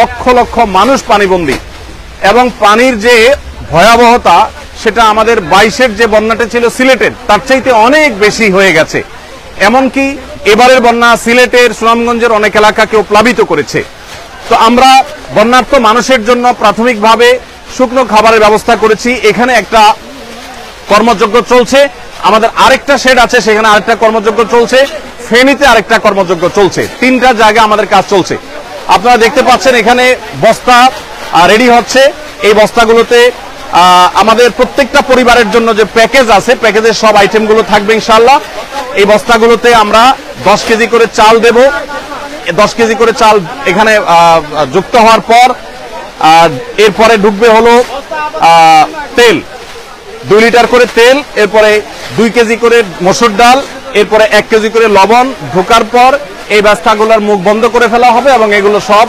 লক্ষ লক্ষ মানুষ পানিবন্দী এবং পানির যে ভয়াবহতা সেটা আমাদের 22-এর যে বন্যাটা ছিল সিলেটের তার চাইতে অনেক বেশি হয়ে গেছে। এমনকি এবারের বন্যা সিলেটের সুনামগঞ্জের অনেক এলাকাকেও প্লাবিত করেছে। তো আমরা বন্যার্ত মানুষের জন্য প্রাথমিকভাবে শুকনো খাবারের ব্যবস্থা করেছি। এখানে একটা কর্মযজ্ঞ চলছে, আমাদের আরেকটা শেড আছে সেখানে আরেকটা কর্মযজ্ঞ চলছে, ফেনীতে আরেকটা কর্মযজ্ঞ চলছে, 3টা জায়গায় আমাদের কাজ চলছে। আপনারা দেখতে পাচ্ছেন এখানে বস্তা রেডি হচ্ছে। এই বস্তাগুলোতে আমাদের প্রত্যেকটা পরিবারের জন্য যে প্যাকেজ আছে প্যাকেজের সব আইটেমগুলো থাকবে ইনশাআল্লাহ। এই বস্তাগুলোতে আমরা 10 কেজি করে চাল দেব। 10 কেজি করে চাল এখানে যুক্ত হওয়ার পর এরপরে ঢুকবে হলো তেল, 2 লিটার করে তেল, এরপরে 2 কেজি করে মসুর ডাল, এরপরে 1 কেজি করে লবণ ঢোকার পর এই বস্তাগুলোর মুখ বন্ধ করে ফেলা হবে এবং এগুলো সব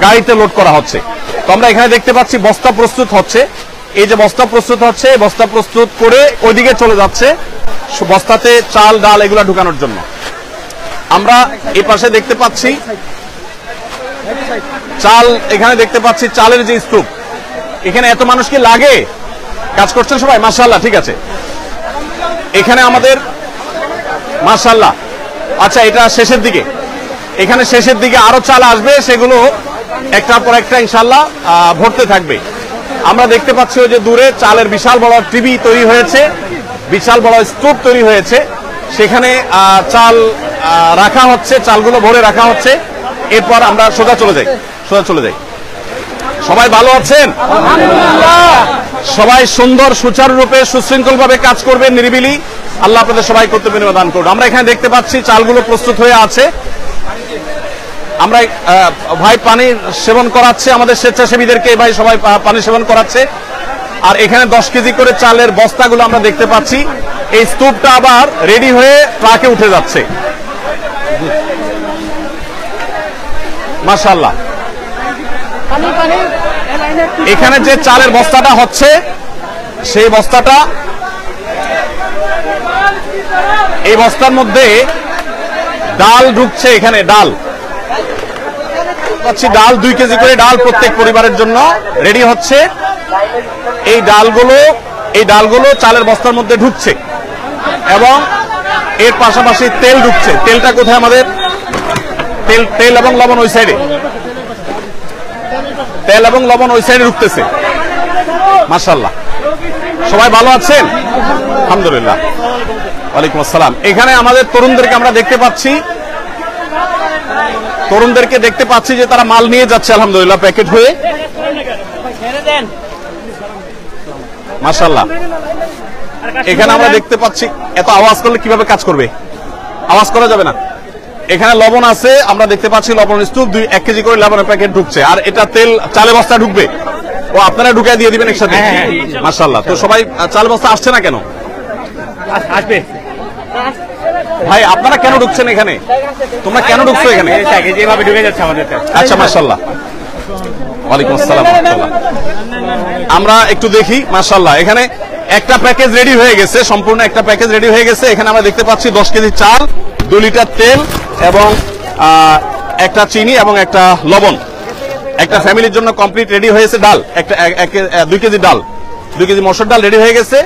গাড়িতে লোড করা হচ্ছে। তো আমরা এখানে দেখতে পাচ্ছি বস্তা প্রস্তুত হচ্ছে। এই যে বস্তা প্রস্তুত হচ্ছে, বস্তা প্রস্তুত করে ওইদিকে চলে যাচ্ছে বস্তাতে চাল ডাল এগুলো ঢুকানোর জন্য। আমরা এই পাশে দেখতে পাচ্ছি চাল, এখানে দেখতে পাচ্ছি চালের যে স্তূপ। এখানে এত মানুষ কি লাগে? কাজ করছেন সবাই? মাশাআল্লাহ, ঠিক আছে। এখানে আমাদের মাশাআল্লাহ, আচ্ছা এটা শেষের দিকে, এখানে শেষের দিকে আরো চাল আসবে, সেগুলো একটার পর একটা ইনশাআল্লাহ ভরতে থাকবে। আমরা দেখতে পাচ্ছি যে দূরে চালের বিশাল বড় টিভি তৈরি হয়েছে, বিশাল বড় স্তূপ তৈরি হয়েছে, সেখানে চাল রাখা হচ্ছে, চালগুলো ভরে রাখা হচ্ছে। এরপর আমরা সোজা চলে যাই। সবাই ভালো আছেন? সবাই সুন্দর সুচারুরূপে সুশৃঙ্খলভাবে কাজ করবেন নিরিবিলি। আল্লাহ আপনাদের সবাই কর্তব্য দান করুন। আমরা এখানে দেখতে পাচ্ছি চালগুলো প্রস্তুত হয়ে আছে। আমরা ভাই পানি সেবন করাচ্ছে আমাদের স্বেচ্ছাসেবীদেরকে, ভাই সবাই পানি সেবন করাচ্ছে। আর এখানে 10 কেজি করে চালের বস্তাগুলো আমরা দেখতে পাচ্ছি। এই স্তূপটা আবার রেডি হয়ে ট্রাকে উঠে যাচ্ছে। মাশাআল্লাহ, এখানে যে চালের বস্তাটা হচ্ছে সেই বস্তাটা, এই বস্তার মধ্যে ডাল ঢুকছে। এখানে ডাল 2 কেজি করে ডাল প্রত্যেক পরিবারের জন্য রেডি হচ্ছে। এই ডালগুলো চালের বস্তার মধ্যে ঢুকছে এবং এর পাশাপাশি তেল ঢুকছে। তেলটা কোথায়? আমাদের তেল এবং লবণ ওই সাইডে, তেল এবং লবণ ওই সাইডে ঢুকতেছে। মাশাআল্লাহ, সবাই ভালো আছেন? আলহামদুলিল্লাহ, ওয়ালাইকুম আসসালাম। এখানে আমাদের তরুণদেরকে আমরা দেখতে পাচ্ছি যে তারা মাল নিয়ে যাচ্ছে আলহামদুলিল্লাহ প্যাকেট হয়ে। মাশাআল্লাহ, এখানে আমরা দেখতে পাচ্ছি। এত আওয়াজ করলে কিভাবে কাজ করবে? আওয়াজ করা যাবে না। এখানে লবণ আছে, আমরা দেখতে পাচ্ছি লবণ স্তূপ, 1 কেজি করে লবণের প্যাকেট ঢুকছে। আর এটা তেল চালে বস্তা ঢুকবে, ও আপনারা ঢুকিয়ে দিয়ে দিবেন একসাথে। মাশাআল্লাহ। তো সবাই চাল বস্তা আসছে না কেন? আসবে ভাই, আপনারা কেন ঢুকছেন এখানে? তোমরা কেন ঢুকছো এখানে? যেভাবে ঢুকে যাচ্ছে আমাদের। আচ্ছা, মাশাআল্লাহ, ওয়ালাইকুম আসসালাম। আমরা একটু দেখি। মাশাআল্লাহ, এখানে একটা প্যাকেজ রেডি হয়ে গেছে, সম্পূর্ণ একটা প্যাকেজ রেডি হয়ে গেছে। এখানে আমরা দেখতে পাচ্ছি 10 কেজি চাল, 2 লিটার তেল এবং একটা চিনি এবং একটা লবণ। একটা ফ্যামিলির জন্য কমপ্লিট রেডি হয়েছে। ডাল 2 কেজি ডাল, 2 কেজি মসুর ডাল রেডি হয়ে গেছে।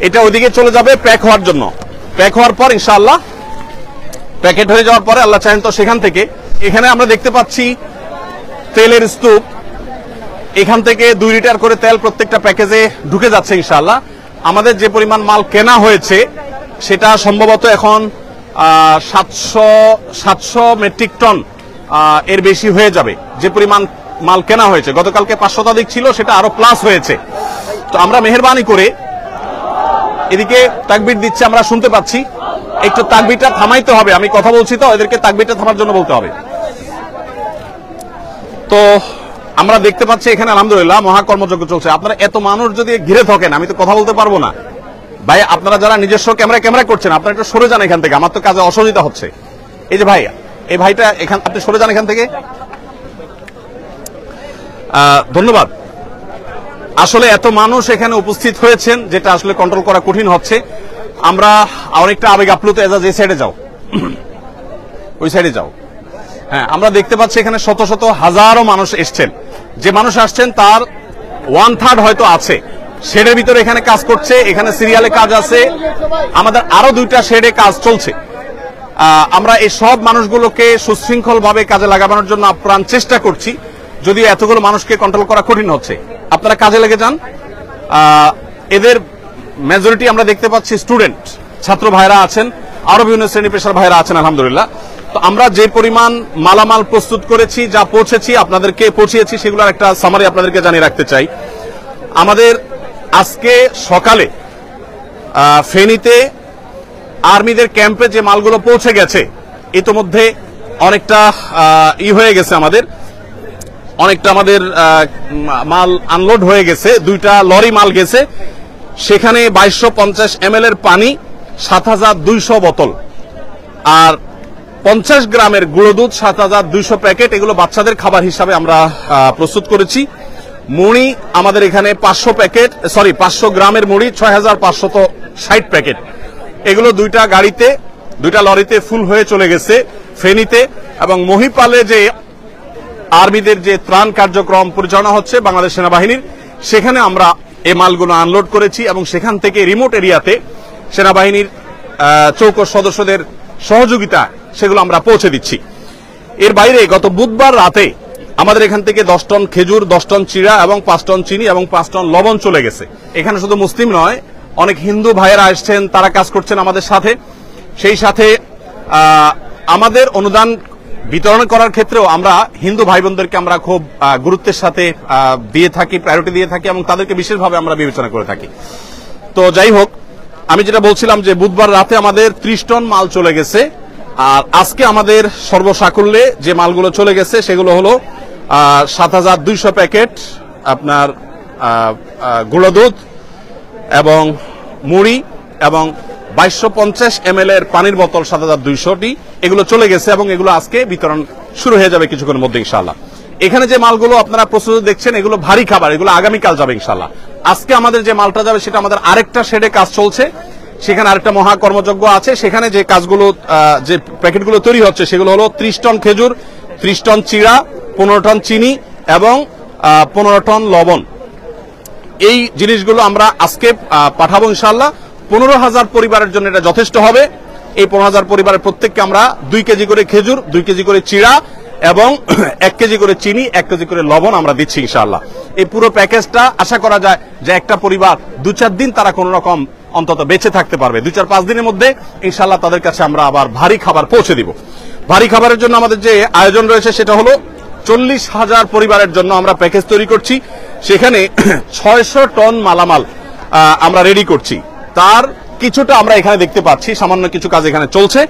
এটা ওইদিকে চলে যাবে প্যাক হওয়ার জন্য। প্যাক হওয়ার পর ইনশাআল্লাহ, প্যাকেট হয়ে যাওয়ার পরে আল্লাহ চাহেন তো সেখান থেকে এখানে আমরা দেখতে পাচ্ছি তেলের স্তূপ। এখান থেকে 2 লিটার করে তেল প্রত্যেকটা প্যাকেজে ঢুকে যাচ্ছে ইনশাআল্লাহ। আমাদের যে পরিমাণ মাল কেনা হয়েছে সেটা সম্ভবত এখন 700 মেট্রিক টন এর বেশি হয়ে যাবে। যে পরিমাণ মাল কেনা হয়েছে, গতকালকে 5 শতাধিক ছিল, সেটা আরো প্লাস হয়েছে। তো আমরা মেহেরবানি করে, এদিকে তাকবীর দিচ্ছে আমরা শুনতে পাচ্ছি, একটু তাকবীরটা থামাইতে হবে। আমি কথা বলছি তো, এদেরকে তাকবীরটা থামার জন্য বলতে হবে। তো আমরা দেখতে পাচ্ছি এখানে আলহামদুলিল্লাহ মহাকর্মযজ্ঞ চলছে। আপনারা এত মানুষ যদি ঘিরে থাকেন, আমি তো কথা বলতে পারবো না। ভাই, আপনারা যারা নিজস্ব ক্যামেরা করছেন, আপনারা একটু সরে যান এখান থেকে, আমার তো কাজে অসুবিধা হচ্ছে। এই যে ভাই, এই ভাইটা এখান, আপনি সরে যান এখান থেকে। ধন্যবাদ। আসলে এত মানুষ এখানে উপস্থিত হয়েছেন, যেটা আসলে কন্ট্রোল করা কঠিন হচ্ছে। আমরা অনেকটা আবেগ আপ্লুত। এজাজ এই সাইডে যাও, ওই সাইডে যাও। হ্যাঁ, আমরা দেখতে পাচ্ছি এখানে শত শত হাজারো মানুষ এসছেন। যে মানুষ আসছেন তার 1/3 হয়তো আছে শেডের ভিতরে এখানে কাজ করছে, এখানে সিরিয়ালে কাজ আছে, আমাদের আরো 2টা শেডে কাজ চলছে। আমরা এই সব মানুষগুলোকে সুশৃঙ্খল ভাবে কাজে লাগানোর জন্য আপ্রাণ চেষ্টা করছি, যদিও এতগুলো মানুষকে কন্ট্রোল করা কঠিন হচ্ছে। আপনারা কাজে লেগে যান। এদের মেজরিটি আমরা দেখতে পাচ্ছি স্টুডেন্ট, ছাত্র ভাইরা আছেন, আরো বিভিন্ন শ্রেণী পেশার ভাইরা আছেন আলহামদুলিল্লাহ। তো আমরা যে পরিমাণ মালামাল প্রস্তুত করেছি, যা পৌঁছেছি আপনাদেরকে পৌঁছিয়েছি, সেগুলোর একটা সামারি আপনাদেরকে জানিয়ে রাখতে চাই। আমাদের আজকে সকালে ফেনীতে আর্মিদের ক্যাম্পে যে মালগুলো পৌঁছে গেছে, ইতোমধ্যে অনেকটা হয়ে গেছে, অনেকটা আমাদের মাল আনলোড হয়ে গেছে। 2টা লরি মাল গেছে, সেখানে 2250 ml এর পানি, 7200 বোতল, আর 50 গ্রামের গুঁড়ো দুধ, 7200 প্যাকেট, এগুলো বাচ্চাদের খাবার হিসাবে আমরা প্রস্তুত করেছি। মুড়ি আমাদের এখানে 500 গ্রামের মুড়ি, 6560 প্যাকেট, এগুলো 2টা লরিতে ফুল হয়ে চলে গেছে ফেনীতে। এবং মহিপালে যে আর্মিদের যে ত্রাণ কার্যক্রম পরিচালনা হচ্ছে বাংলাদেশ সেনাবাহিনীর, সেখানে আমরা এই মালগুলো আনলোড করেছি এবং সেখান থেকে রিমোট এরিয়াতে সেনাবাহিনীর চৌকস সদস্যদের সহযোগিতা সেগুলো আমরা পৌঁছে দিচ্ছি। এর বাইরে গত বুধবার রাতে আমাদের এখান থেকে 10 টন খেজুর, 10 টন চিড়া এবং 5 টন চিনি এবং 5 টন লবণ চলে গেছে। এখানে শুধু মুসলিম নয়, অনেক হিন্দু ভাইয়েরা আসছেন, তারা কাজ করছেন আমাদের সাথে। সেই সাথে আমাদের অনুদান বিতরণ করার ক্ষেত্রেও আমরা হিন্দু ভাই বোনদেরকে আমরা খুব গুরুত্বের সাথে দিয়ে থাকি, প্রায়োরিটি দিয়ে থাকি এবং তাদেরকে বিশেষভাবে আমরা বিবেচনা করে থাকি। তো যাই হোক, আমি যেটা বলছিলাম যে বুধবার রাতে আমাদের 30 টন মাল চলে গেছে, আর আজকে আমাদের সর্বসাকুল্যে যে মালগুলো চলে গেছে সেগুলো হলো 7200 প্যাকেট আপনার গুঁড়ো দুধ এবং মুড়ি এবং 2250 ml এর পানির বোতল 7200টি, এগুলো চলে গেছে এবং এগুলো আজকে বিতরণ শুরু হয়ে যাবে কিছুক্ষণের মধ্যে ইনশাআল্লাহ। এখানে যে মালগুলো আপনারা প্রস্তুত দেখছেন, এগুলো ভারী খাবার, এগুলো আগামীকাল যাবে ইনশাআল্লাহ। আজকে আমাদের যে মালটা যাবে সেটা আমাদের আরেকটা শেডে কাজ চলছে, সেখানে আরেকটা মহা কর্মযজ্ঞ আছে। সেখানে যে কাজগুলো, যে প্যাকেটগুলো তৈরি হচ্ছে সেগুলো হলো 30 টন খেজুর, 30 টন চিড়া, 15 টন চিনি এবং 15 টন লবণ। এই জিনিসগুলো আমরা আজকে পাঠাবো ইনশাআল্লাহ। 15,000 পরিবারের জন্য এটা যথেষ্ট হবে। এই 15,000 পরিবারের প্রত্যেককে আমরা 2 কেজি করে খেজুর, 2 কেজি করে চিড়া এবং 1 কেজি করে চিনি, 1 কেজি করে লবণ আমরা দিচ্ছি ইনশাআল্লাহ। এই পুরো প্যাকেজটা আশা করা যায় যে একটা পরিবার 2-4 দিন তারা কোন রকম অন্তত বেঁচে থাকতে পারবে। 2-4-5 দিনের মধ্যে ইনশাআল্লাহ তাদের কাছে আমরা আবার ভারী খাবার পৌঁছে দিব। ভারী খাবারের জন্য আমাদের যে আয়োজন রয়েছে সেটা হলো 40,000 পরিবারের জন্য আমরা প্যাকেজ তৈরি করছি। সেখানে 600 টন মালামাল আমরা রেডি করছি। তার কিছুটা আমরা এখানে দেখতে পাচ্ছি, সামান্য কিছু কাজ এখানে চলছে।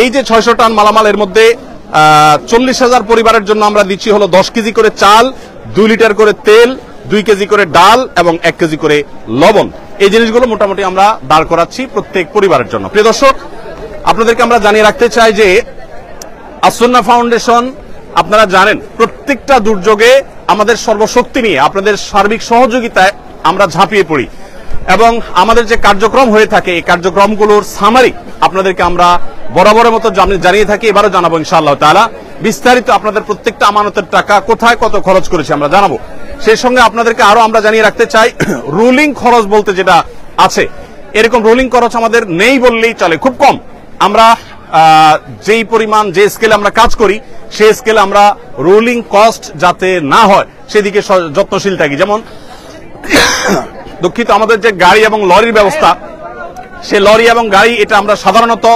এই যে 600 টন মালামাল, এর মধ্যে 40,000 পরিবারের জন্য আমরা দিচ্ছি হলো 10 কেজি করে চাল, 2 লিটার করে তেল, 2 কেজি করে ডাল এবং 1 কেজি করে লবণ। এই জিনিসগুলো মোটামুটি আমরা দাঁড় করাচ্ছি প্রত্যেক পরিবারের জন্য। প্রিয় দর্শক, আপনাদেরকে আমরা জানিয়ে রাখতে চাই যে আসুন্নাহ ফাউন্ডেশন, আপনারা জানেন প্রত্যেকটা দুর্যোগে আমাদের সর্বশক্তি নিয়ে আপনাদের সার্বিক সহযোগিতায় আমরা ঝাঁপিয়ে পড়ি এবং আমাদের যে কার্যক্রম হয়ে থাকে এই কার্যক্রমগুলোর সামারি আপনাদেরকে আমরা বরাবরের মতো জানিয়ে থাকি, এবারও জানাবো ইনশাআল্লাহ তাআলা। বিস্তারিত আপনাদের প্রত্যেকটা আমানতের টাকা কোথায় কত খরচ করেছি আমরা জানাবো। সেই সঙ্গে আপনাদেরকে আরো আমরা জানিয়ে রাখতে চাই, রুলিং খরচ বলতে যেটা আছে, এরকম রুলিং খরচ আমাদের নেই বললেই চলে, খুব কম। আমরা যেই পরিমাণ, যে স্কেলে আমরা কাজ করি সেই স্কেলে আমরা রুলিং কস্ট যাতে না হয় সেদিকে যত্নশীল থাকি। যেমন দুঃখিত, আমাদের যে গাড়ি এবং লরির ব্যবস্থা, সে লরি এবং গাড়ি এটা আমরা সাধারণত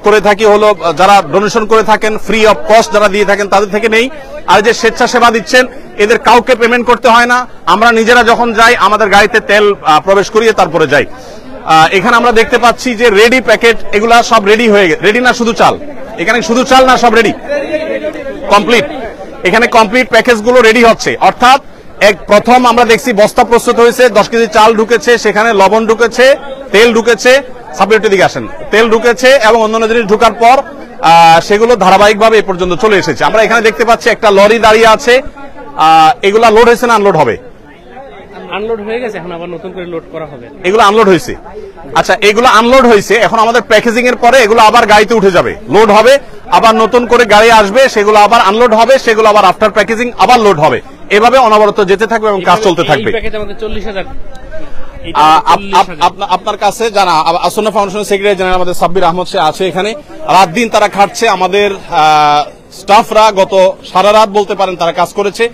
করে থাকি হলো যারা ডোনেশন করে থাকেন, ফ্রি অফ কস্ট যারা দিয়ে থাকেন তাদের থেকে নেই। আর যে স্বেচ্ছাসেবা দিচ্ছেন এদের কাউকে পেমেন্ট করতে হয় না, আমরা নিজেরা যখন যাই আমাদের গাড়িতে তেল প্রবেশ করিয়ে তারপরে যাই। এখানে আমরা দেখতে পাচ্ছি যে রেডি প্যাকেট, এগুলা সব রেডি হয়ে গেছে। রেডি না শুধু চাল, এখানে শুধু চাল না, সব রেডি কমপ্লিট। এখানে কমপ্লিট প্যাকেজগুলো রেডি হচ্ছে, অর্থাৎ প্রথম আমরা দেখছি বস্তা প্রস্তুত হয়েছে, 10 কেজি চাল ঢুকেছে, সেখানে লবণ ঢুকেছে, তেল ঢুকেছে, সাবলেটের দিকে আসেন, তেল ঢুকেছে এবং অন্যান্য জিনিস ঢোকার পর সেগুলো ধারাবাহিকভাবে এ পর্যন্ত চলে এসেছে। আমরা এখানে দেখতে পাচ্ছি একটা লরি দাঁড়িয়ে আছে, এগুলা লোড হয়েছে না আনলোড হবে? আনলোড হয়ে গেছে, এখন আবার নতুন করে লোড করা হবে। এগুলো আনলোড হয়েছে? আচ্ছা, এগুলো আনলোড হয়েছে, এখন আমাদের প্যাকেজিং এর পরে এগুলো আবার গাড়িতে উঠে যাবে, লোড হবে, আবার নতুন করে গাড়ি আসবে, সেগুলো আবার আনলোড হবে, সেগুলো আবার আফটার প্যাকেজিং আবার লোড হবে, এভাবে অনবরত যেতে থাকবে এবং কাজ চলতে থাকবে। এই প্যাকেজ আমাদের 40,000। আপনার কাছে জানা আসন্না ফাউন্ডেশনের সেক্রেটারি জেনারেল আমাদের সাব্বির আহমদ সে আছে এখানে, রাত দিন তারা খাটছে, আমাদের স্টাফরা গত সারা রাত বলতে পারেন তারা কাজ করেছে।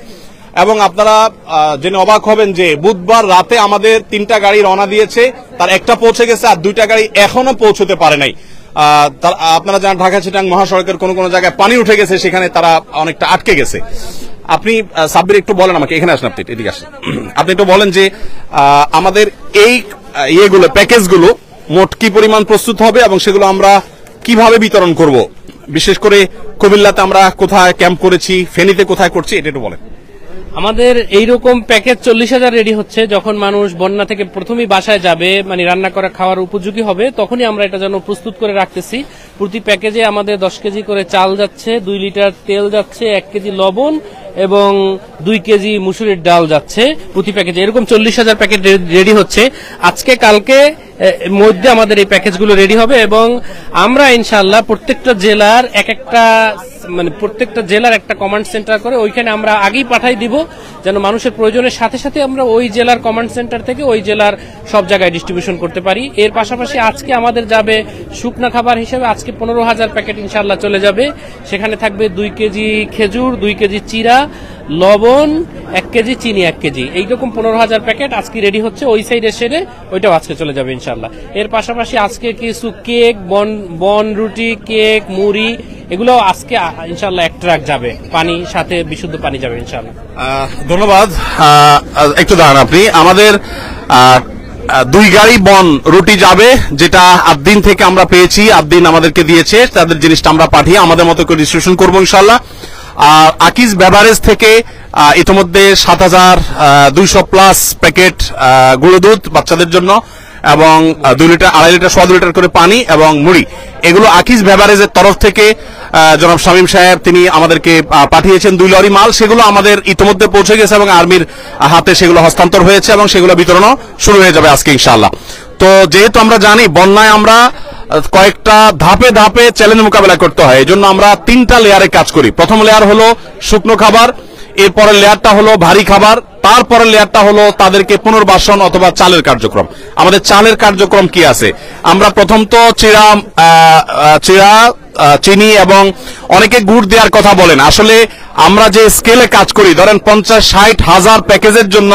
এবং আপনারা জেনে অবাক হবেন যে বুধবার রাতে আমাদের 3টা গাড়ি রওনা দিয়েছে, তার একটা পৌঁছে গেছে আর 2টা গাড়ি এখনো পৌঁছতে পারে নাই। আপনারা জানেন ঢাকা চিটাং মহাসড়কের কোন কোন জায়গায় পানি উঠে গেছে, সেখানে তারা অনেকটা আটকে গেছে। আপনি সাব্বির একটু বলেন আমাকে, এখানে আসেন, আপনি এদিকে আসেন, আপনি একটু বলেন যে আমাদের এই ইয়েগুলো প্যাকেজগুলো মোট কি পরিমাণ প্রস্তুত হবে এবং সেগুলো আমরা কিভাবে বিতরণ করব, বিশেষ করে কুমিল্লাতে আমরা কোথায় ক্যাম্প করেছি, ফেনীতে কোথায় করছি, এটা একটু বলেন। আমাদের এইরকম প্যাকেজ 40,000 রেডি হচ্ছে, যখন মানুষ বন্যা থেকে প্রথমেই বাসায় যাবে, মানে রান্না করা খাওয়ার উপযোগী হবে, তখনই আমরা এটা যেন প্রস্তুত করে রাখতেছি। প্রতি প্যাকেজে আমাদের 10 কেজি করে চাল যাচ্ছে, 2 লিটার তেল যাচ্ছে, 1 কেজি লবণ এবং 2 কেজি মুসুরির ডাল যাচ্ছে প্রতি প্যাকেজে। এরকম 40,000 প্যাকেট রেডি হচ্ছে। আজকে কালকে মধ্যে আমাদের এই প্যাকেজগুলো রেডি হবে এবং আমরা ইনশাআল্লাহ প্রত্যেকটা জেলার প্রত্যেকটা জেলার একটা কমান্ড সেন্টার করে ওইখানে আমরা আগেই পাঠাই দিব, যেন মানুষের প্রয়োজনের সাথে সাথে আমরা ওই জেলার কমান্ড সেন্টার থেকে ওই জেলার সব জায়গায় ডিস্ট্রিবিউশন করতে পারি। এর পাশাপাশি আজকে আমাদের যাবে শুকনা খাবার হিসেবে, আজকে 15,000 প্যাকেট ইনশাআল্লাহ চলে যাবে। সেখানে থাকবে 2 কেজি খেজুর, 2 কেজি চিরা, লবণ, 1 কেজি চিনি, 1 কেজি, এইরকম 15,000 প্যাকেট আজকে রেডি হচ্ছে। ওই সাইডে সেরে ওইটাও আজকে চলে যাবে ইনশাআল্লাহ। এর পাশাপাশি আজকে কিছু কেক, বন রুটি, কেক, মুড়ি, এগুলো আজকে ইনশাআল্লাহ 1 ট্রাক যাবে, পানি সাথে বিশুদ্ধ পানি যাবে ইনশাআল্লাহ। ধন্যবাদ। একটু দাঁড়ান আপনি, আমাদের 2 গাড়ি বন রুটি যাবে, যেটা আদ্দিন থেকে আমরা পেয়েছি, আদ্দিন আমাদেরকে দিয়েছে, তাদের জিনিসটা আমরা পাঠিয়ে আমাদের মতো করে ডিস্ট্রিবিউশন করবো ইনশাআল্লাহ। আর আকিজ বেভারেজ থেকে ইতিমধ্যে 7,200 প্লাস প্যাকেট গুঁড়ো দুধ বাচ্চাদের জন্য এবং 2 লিটার, 2.5 লিটার, 2.25 লিটার করে পানি এবং মুড়ি, এগুলো আকিজ বেভারেজের তরফ থেকে জনাব শামীম সাহেব তিনি আমাদেরকে পাঠিয়েছেন 2 লরি মাল। সেগুলো আমাদের ইতিমধ্যে পৌঁছে গেছে এবং আর্মির হাতে সেগুলো হস্তান্তর হয়েছে এবং সেগুলো বিতরণও শুরু হয়ে যাবে আজকে ইনশাআল্লাহ। তো যেহেতু আমরা জানি বন্যায় আমরা কয়েকটা ধাপে ধাপে চ্যালেঞ্জ মোকাবেলা করতে হয়, এই জন্য আমরা 3টা লেয়ারে কাজ করি। প্রথম লেয়ার হলো শুকনো খাবার, এরপরের লেয়ারটা হলো ভারী খাবার, তারপরের লেয়ারটা হলো তাদেরকে পুনর্বাসন অথবা চালের কার্যক্রম। আমাদের চালের কার্যক্রম কি আছে, আমরা প্রথম তো চিরা, চিনি এবং অনেকে গুড় দেওয়ার কথা বলেন। আসলে আমরা যে স্কেলে কাজ করি, ধরেন 50-60 হাজার প্যাকেজের জন্য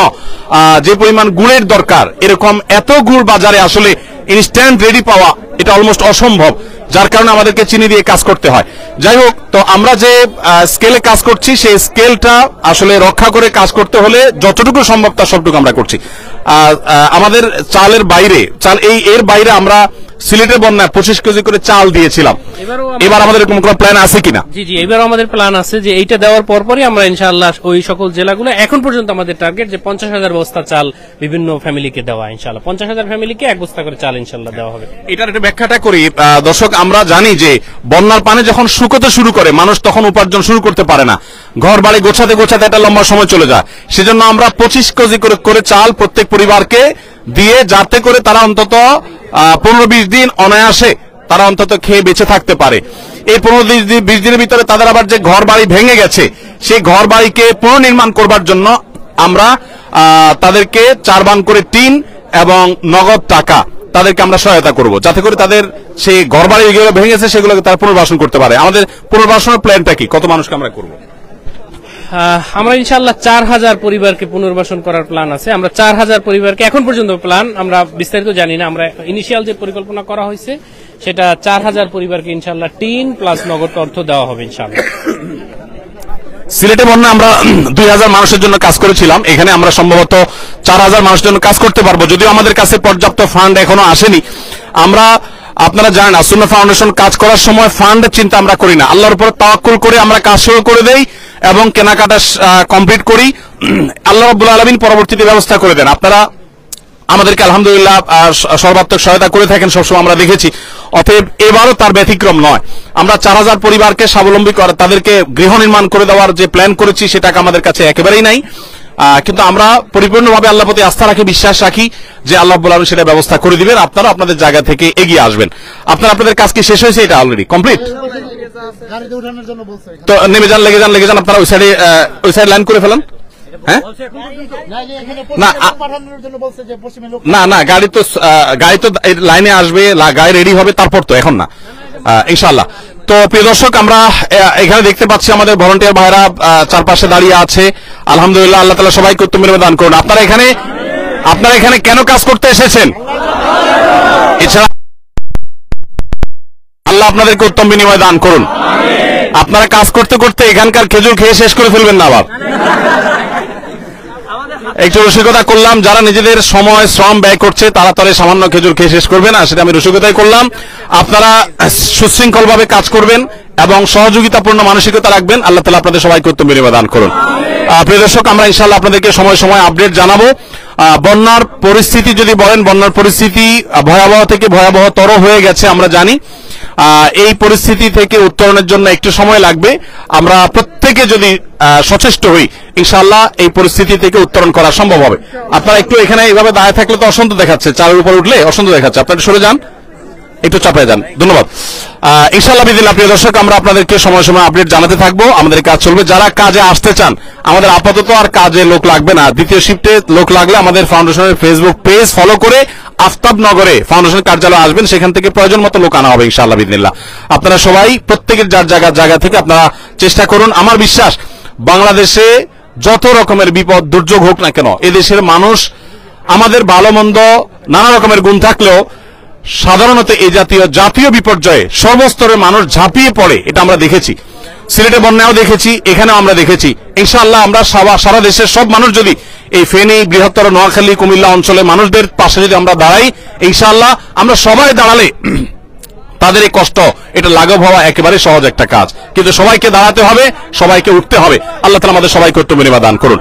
যে পরিমাণ গুড়ের দরকার, এরকম এত গুড় বাজারে আসলে ইনস্ট্যান্ট রেডি পাওয়া এটা অলমোস্ট অসম্ভব, যার কারণে আমাদেরকে চিনি দিয়ে কাজ করতে হয়। যাই হোক, তো আমরা যে স্কেলে কাজ করছি সেই স্কেলটা আসলে রক্ষা করে কাজ করতে হলে যতটুকু সম্ভব তার সবটুকু আমরা করছি। আমাদের চালের বাইরে, এর বাইরে আমরা সিলেটের বন্যায় 25 কেজি করে চাল দিয়েছিলাম। এবার আমাদের এরকম কোনো প্ল্যান আছে কিনা? জি, এবারও আমাদের প্ল্যান আছে যে এইটা দেওয়ার পরপরই আমরা ইনশাআল্লাহ ওই সকল জেলাগুলো, এখন পর্যন্ত আমাদের টার্গেট যে 50,000 বস্তা চাল বিভিন্ন ফ্যামিলিকে দেওয়া ইনশাআল্লাহ। 50,000 ফ্যামিলিকে 1 বস্তা করে চাল ইনশাআল্লাহ দেওয়া হবে। এটার একটা ব্যাখ্যাটা করি দর্শক, আমরা জানি যে বন্যার পানি যখন শুকোতে শুরু করে মানুষ তখন উপার্জন শুরু করতে পারে না, ঘর বাড়ি গোছাতে গোছাতে একটা লম্বা সময় চলে যায়। সেজন্য আমরা 25 কেজি করে চাল প্রত্যেক পরিবারকে দিয়ে, যাতে করে তারা অন্তত 15-20 দিন অনায়াসে তারা অন্তত খেয়ে বেঁচে থাকতে পারে। এই 15-20 দিনের ভিতরে তাদের আবার যে ঘর বাড়ি ভেঙে গেছে সেই ঘর বাড়িকে পুনর্নির্মাণ করবার জন্য আমরা তাদেরকে 4 বান করে টিন এবং নগদ টাকা তাদেরকে আমরা সহায়তা করব, যাতে করে তাদের সেই ঘর বাড়ি যেগুলো ভেঙে গেছে সেগুলোকে তারা পুনর্বাসন করতে পারে। আমাদের পুনর্বাসনের প্ল্যানটা কি, কত মানুষকে আমরা করব? আমরা ইনশাআল্লাহ 4,000 পরিবারকে পুনর্বাসন করার প্ল্যান আছে। আমরা 4,000 পরিবারকে, এখন পর্যন্ত প্ল্যান, আমরা বিস্তারিত জানি না, আমরা ইনিশিয়াল যে পরিকল্পনা করা হয়েছে সেটা 4,000 পরিবারকে ইনশাআল্লাহ টিন প্লাস নগদ অর্থ দেওয়া হবে ইনশাআল্লাহ। সিলেটে বন্যা আমরা 2,000 মানুষের জন্য কাজ করেছিলাম, এখানে আমরা সম্ভবত 4,000 মানুষের জন্য কাজ করতে পারবো, যদিও আমাদের কাছে পর্যাপ্ত ফান্ড এখনো আসেনি। আমরা, আপনারা জানেন, আসন্না ফাউন্ডেশন কাজ করার সময় ফান্ডের চিন্তা আমরা করি না, আল্লাহর উপর তাওয়াক্কুল করে আমরা কাজ শুরু করে দেই এবং কেনাকাটা কমপ্লিট করি। আল্লাহ রাব্বুল আলামিন পরবর্তীতে ব্যবস্থা করে দেন। আপনারা আমাদেরকে আলহামদুলিল্লাহ সর্বাত্মক সহায়তা করে থাকেন, সবসময় আমরা দেখেছি। অতএব এবারও তার ব্যতিক্রম নয়। আমরা 4,000 পরিবারকে স্বাবলম্বী করে তাদেরকে গৃহ নির্মাণ করে দেওয়ার যে প্ল্যান করেছি সেটাকে আমাদের কাছে একেবারেই নাই। কিন্তু আমরা পরিপূর্ণভাবে আল্লাহর প্রতি আস্থা রাখি, বিশ্বাস রাখি যে আল্লাহ রাব্বুল আলামিন সেটা ব্যবস্থা করে দিবেন। আপনারা আপনাদের জায়গা থেকে এগিয়ে আসবেন। আপনারা আপনাদের কাজ কি শেষ হয়েছে? এটা অলরেডি কমপ্লিট। তো নেমে যান, লেগে যান আপনারা ওই সাইডে লাইন করে ফেলেন। হ্যাঁ না গাড়ি তো লাইনে আসবে, গাড়ি রেডি হবে, তারপর তো এখন না ইনশাআল্লাহ। তো প্রিয় দর্শক, আমরা এখানে দেখতে পাচ্ছি আমাদের ভলান্টিয়ার ভাইরা চারপাশে দাঁড়িয়ে আছে। আলহামদুলিল্লাহ, আল্লাহ তাআলা সবাইকে উত্তম বিনিময় দান করুন। আপনারা এখানে কেন কাজ করতে এসেছেন? এছাড়া আল্লাহ আপনাদেরকে উত্তম বিনিময় দান করুন। আপনারা কাজ করতে করতে এখানকার খেজুর খেয়ে শেষ করে ফেলবেন না আবার। একটু রসিকতা করলাম, যারা নিজেদের সময় শ্রম ব্যয় করছে তারা তারা সামান্য খেজুর খেয়ে শেষ করবে না, সেটা আমি রসিকতাই করলাম। আপনারা সুশৃঙ্খল ভাবে কাজ করবেন এবং সহযোগিতাপূর্ণ মানসিকতা রাখবেন। আল্লাহ তাআলা আপনাদের সবাইকে উত্তম বিনিময় দান করুন। প্রিয় দর্শক, আমরা ইনশাআল্লাহ আপনাদেরকে সময় সময় আপডেট জানাবো। বন্যার পরিস্থিতি যদি বলেন, বন্যার পরিস্থিতি ভয়াবহ থেকে ভয়াবহতর হয়ে গেছে আমরা জানি। এই পরিস্থিতি থেকে উত্তরণের জন্য একটু সময় লাগবে। আমরা প্রত্যেকে যদি সচেষ্ট হই, ইনশাআল্লাহ এই পরিস্থিতি থেকে উত্তরণ করা সম্ভব হবে। আপনারা একটু এখানে এইভাবে দাঁড়িয়ে থাকলে তো অসন্ত দেখাচ্ছে, চালের উপর উঠলে অসন্ত দেখাচ্ছে, আপনারা সরে যান, একটু চাপায় যান। ধন্যবাদ। ইনশাআল্লাহ বিদিল্লাহ প্রিয় দর্শক, আমরা আপনাদেরকে সময় সময় আপডেট জানাতে থাকবো। আমাদের কাজ চলবে। যারা কাজে আসতে চান, আমাদের আপাতত আর কাজে লোক লাগবে না। দ্বিতীয় শিফটে লোক লাগলে আমাদের ফাউন্ডেশনের ফেসবুক পেজ ফলো করে আফতাবনগরে ফাউন্ডেশন কার্যালয়ে আসবেন, সেখান থেকে প্রয়োজন মতো লোক আনা হবে ইনশাআল্লাহ বিদিল্লাহ। আপনারা সবাই প্রত্যেকের যার জায়গা থেকে আপনারা চেষ্টা করুন। আমার বিশ্বাস, বাংলাদেশে যত রকমের বিপদ দুর্যোগ হোক না কেন, এদেশের মানুষ, আমাদের ভালো মন্দ নানা রকমের গুণ থাকলেও সাধারণত এই জাতীয় বিপর্যয়ে সর্বস্তরের মানুষ ঝাঁপিয়ে পড়ে, এটা আমরা দেখেছি। সিলেটে বন্যাও দেখেছি, এখানেও আমরা দেখেছি। ইনশাআল্লাহ আমরা সারা দেশের সব মানুষ যদি এই ফেনী, বৃহত্তর নোয়াখালী, কুমিল্লা অঞ্চলে মানুষদের পাশে যদি আমরা দাঁড়াই, ইনশাআল্লাহ আমরা সবাই দাঁড়ালে তাদের এই কষ্ট এটা লাঘব হওয়া একেবারে সহজ একটা কাজ। কিন্তু সবাইকে দাঁড়াতে হবে, সবাইকে উঠতে হবে। আল্লাহ তাআলা আমাদের সবাইকে উত্তম বিনিময় দান করুন।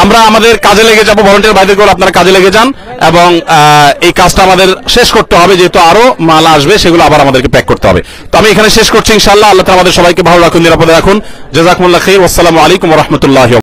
আমরা আমাদের কাজে লেগে যাব। ভলান্টিয়ার ভাইদের করে আপনারা কাজে লেগে যান এবং এই কাজটা আমাদের শেষ করতে হবে, যেহেতু আরো মাল আসবে, সেগুলো আবার আমাদেরকে প্যাক করতে হবে। তো আমি এখানে শেষ করছি ইনশাআল্লাহ। আল্লাহ তাআলা আমাদের সবাইকে ভালো রাখুন, নিরাপদে রাখুন। জাযাকুমুল্লাহ খাইর। ওয়াসসালামু আলাইকুম ওয়া রাহমাতুল্লাহি।